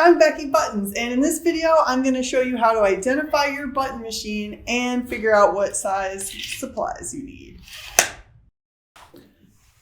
I'm Becky Buttons, and in this video, I'm going to show you how to identify your button machine and figure out what size supplies you need.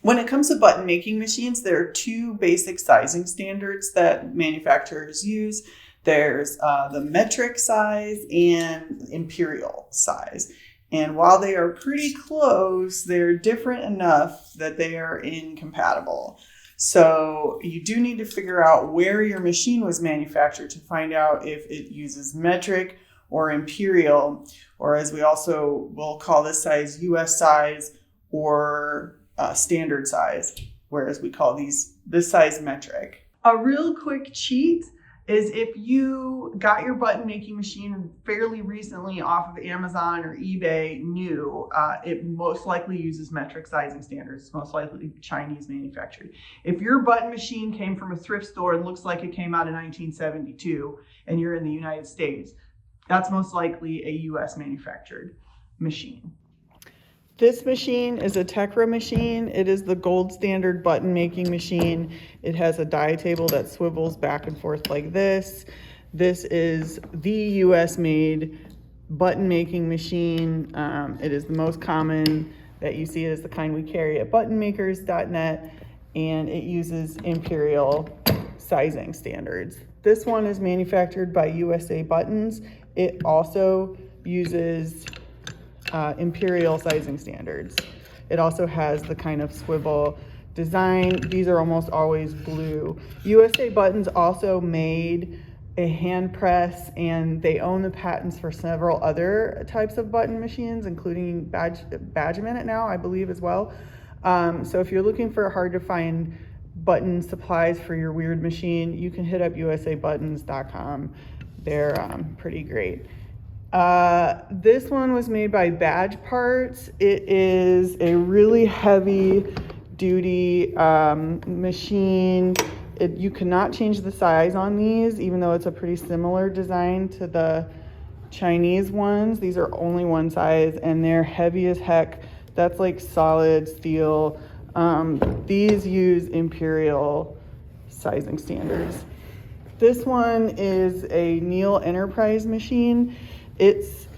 When it comes to button making machines, there are two basic sizing standards that manufacturers use. There's the metric size and imperial size. And while they are pretty close, they're different enough that they are incompatible. So you do need to figure out where your machine was manufactured to find out if it uses metric or imperial, or as we also will call this size, US size or standard size, whereas we call this size metric. A real quick cheat is if you got your button making machine fairly recently off of Amazon or eBay new, it most likely uses metric sizing standards. It's most likely Chinese manufactured. If your button machine came from a thrift store and looks like it came out in 1972 and you're in the United States, that's most likely a US manufactured machine. This machine is a Tecre machine. It is the gold standard button making machine. It has a die table that swivels back and forth like this. This is the US made button making machine. It is the most common that you see. It is the kind we carry at ButtonMakers.net, and it uses Imperial sizing standards. This one is manufactured by USA Buttons. It also uses Imperial sizing standards. It also has the kind of swivel design. These are almost always blue. USA Buttons also made a hand press, and they own the patents for several other types of button machines, including Badge a Minit now, I believe, as well. So if you're looking for hard to find button supplies for your weird machine, you can hit up usabuttons.com. They're pretty great. This one was made by Badge Parts. It is a really heavy duty machine. You cannot change the size on these, even though it's a pretty similar design to the Chinese ones. These are only one size and they're heavy as heck. That's like solid steel. These use Imperial sizing standards. This one is a Neil Enterprise machine. Its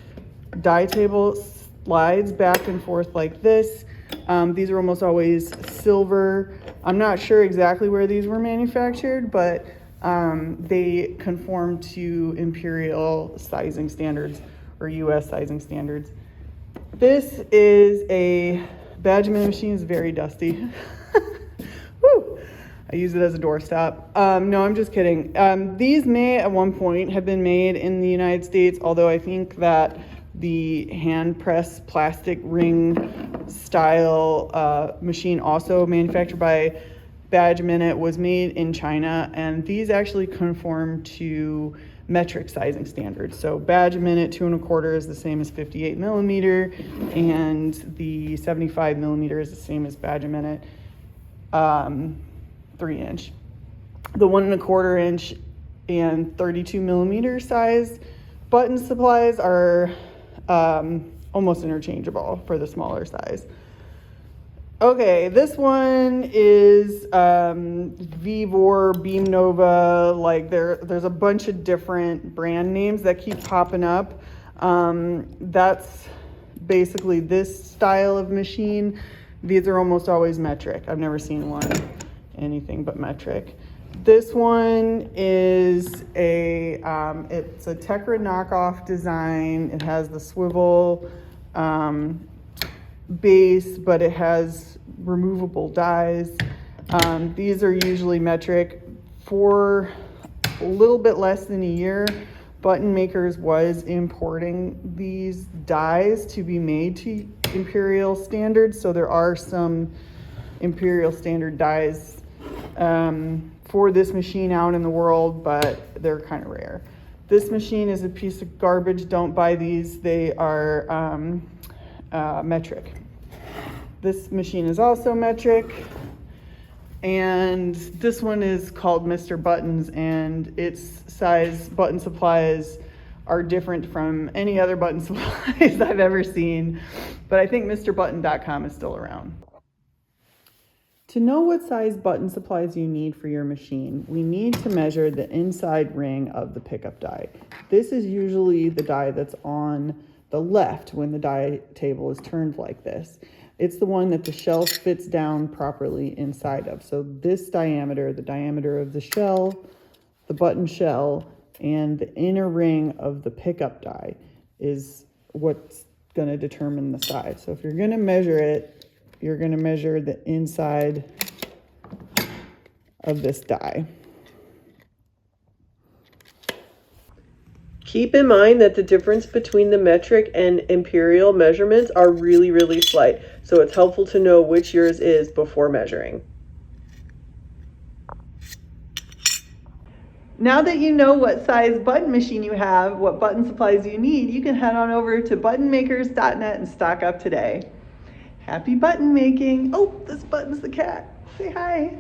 die table slides back and forth like this. These are almost always silver. I'm not sure exactly where these were manufactured, but they conform to Imperial sizing standards or US sizing standards. This is a Badge a Minit machine. It's very dusty. Woo! I use it as a doorstop. No, I'm just kidding. These may at one point have been made in the United States, although I think that the hand press plastic ring style machine, also manufactured by Badge a Minit, was made in China, and these actually conform to metric sizing standards. So Badge a Minit 2 1/4 is the same as 58 millimeter, and the 75 millimeter is the same as Badge a Minit 3-inch. The 1 1/4 inch and 32 millimeter size button supplies are almost interchangeable for the smaller size. Okay, this one is Vevor, Beamnova. Like there's a bunch of different brand names that keep popping up. That's basically this style of machine. These are almost always metric. I've never seen one anything but metric. This one is it's a Tecre knockoff design. It has the swivel base, but it has removable dies. These are usually metric. For a little bit less than a year, ButtonMakers was importing these dies to be made to Imperial standards. So there are some Imperial standard dies for this machine out in the world, but they're kind of rare. This machine is a piece of garbage. Don't buy these. They are metric. This machine is also metric, and this one is called Mr. Buttons, and its size button supplies are different from any other button supplies I've ever seen, but I think MrButton.com is still around. To know what size button supplies you need for your machine, we need to measure the inside ring of the pickup die. This is usually the die that's on the left when the die table is turned like this. It's the one that the shell fits down properly inside of. So this diameter, the diameter of the shell, the button shell, and the inner ring of the pickup die is what's going to determine the size. So if you're going to measure it, you're going to measure the inside of this die. Keep in mind that the difference between the metric and imperial measurements are really, really slight. So it's helpful to know which yours is before measuring. Now that you know what size button machine you have, what button supplies you need, you can head on over to buttonmakers.net and stock up today. Happy button making. Oh, this button's the cat. Say hi.